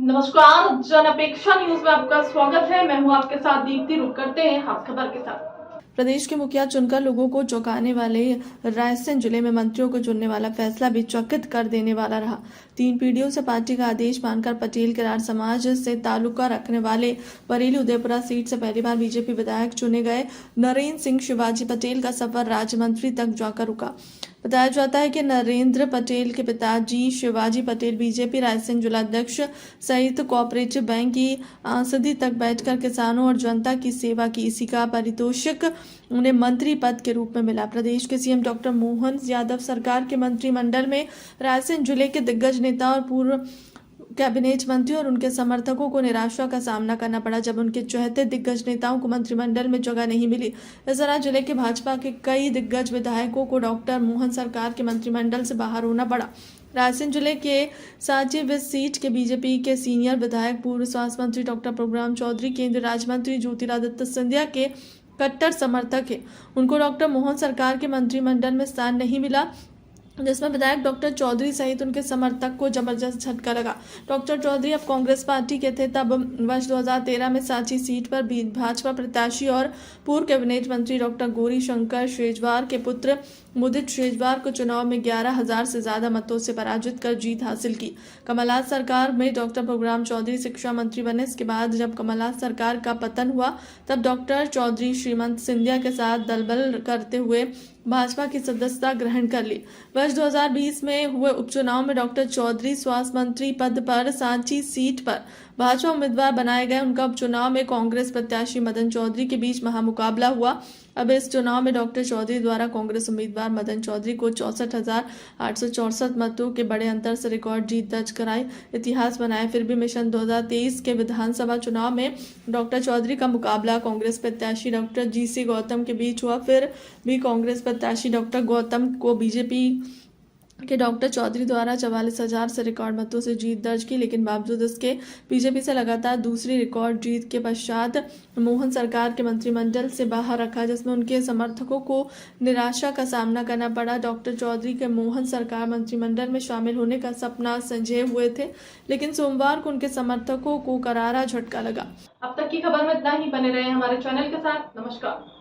नमस्कार, जनअपेक्षा न्यूज में आपका स्वागत है। मैं हूं आपके साथ दीप्ति। रुक करते हैं खास खबर के साथ। प्रदेश के मुखिया चुनकर लोगों को चौंकाने वाले रायसेन जिले में मंत्रियों को चुनने वाला फैसला भी चकित कर देने वाला रहा। 3 पीढ़ियों से पार्टी का आदेश मानकर पटेल किरार समाज से ताल्लुका रखने वाले बरेली उदयपुरा सीट से पहली बार बीजेपी विधायक चुने गए नरेंद्र सिंह शिवाजी पटेल का सफर राज्य मंत्री तक जाकर रुका। बताया जाता है कि नरेंद्र पटेल के पिताजी शिवाजी पटेल बीजेपी रायसेन जिलाध्यक्ष सहित कोऑपरेटिव बैंक की आंसदी तक बैठकर किसानों और जनता की सेवा की। इसी का पारितोषिक उन्हें मंत्री पद के रूप में मिला। प्रदेश के सीएम डॉक्टर मोहन यादव सरकार के मंत्रिमंडल में रायसेन जिले के दिग्गज नेता और पूर्व कैबिनेट मंत्री और उनके समर्थकों को निराशा का सामना करना पड़ा जब उनके चहेते दिग्गज नेताओं को मंत्रिमंडल में जगह नहीं मिली। इस तरह जिले के भाजपा के कई दिग्गज विधायकों को डॉक्टर मोहन सरकार के मंत्रिमंडल से बाहर होना पड़ा। रायसेन जिले के सांची वेस्ट सीट के बीजेपी के सीनियर विधायक पूर्व स्वास्थ्य मंत्री डॉक्टर प्रभुराम चौधरी केंद्रीय राज्य मंत्री ज्योतिरादित्य सिंधिया के कट्टर समर्थक है। उनको डॉक्टर मोहन सरकार के मंत्रिमंडल में स्थान नहीं मिला, जिसमें विधायक डॉक्टर चौधरी सहित उनके समर्थक को जबरदस्त झटका लगा। डॉक्टर चौधरी अब कांग्रेस पार्टी के थे, तब वर्ष 2013 में सांची सीट पर भाजपा प्रत्याशी और पूर्व कैबिनेट मंत्री डॉक्टर गौरी शंकर शेजवार के पुत्र मुदित शेजवार को चुनाव में 11,000 से ज्यादा मतों से पराजित कर जीत हासिल की। कमलनाथ सरकार में डॉक्टर प्रभुराम चौधरी शिक्षा मंत्री बने। इसके बाद जब कमलनाथ सरकार का पतन हुआ, तब डॉक्टर चौधरी श्रीमंत सिंधिया के साथ दलबल करते हुए भाजपा की सदस्यता ग्रहण कर ली। वर्ष 2020 में हुए उपचुनाव में डॉक्टर चौधरी स्वास्थ्य मंत्री पद पर सांची सीट पर भाजपा उम्मीदवार बनाए गए। उनका उपचुनाव में कांग्रेस प्रत्याशी मदन चौधरी के बीच महामुकाबला हुआ। अब इस चुनाव में डॉक्टर चौधरी द्वारा कांग्रेस उम्मीदवार मदन चौधरी को 64,864 मतों के बड़े अंतर से रिकॉर्ड जीत दर्ज कराई, इतिहास बनाए। फिर भी मिशन 2023 के विधानसभा चुनाव में डॉक्टर चौधरी का मुकाबला कांग्रेस प्रत्याशी डॉक्टर जीसी गौतम के बीच हुआ। फिर भी कांग्रेस प्रत्याशी डॉक्टर गौतम को बीजेपी के डॉक्टर चौधरी द्वारा 44,000 से रिकॉर्ड मतों से जीत दर्ज की, लेकिन बावजूद इसके बीजेपी से लगातार दूसरी रिकॉर्ड जीत के पश्चात मोहन सरकार के मंत्रिमंडल से बाहर रखा, जिसमें उनके समर्थकों को निराशा का सामना करना पड़ा। डॉक्टर चौधरी के मोहन सरकार मंत्रिमंडल में शामिल होने का सपना संजय हुए थे, लेकिन सोमवार को उनके समर्थकों को करारा झटका लगा। अब तक की खबर में इतना ही। बने रहे हमारे चैनल के साथ। नमस्कार।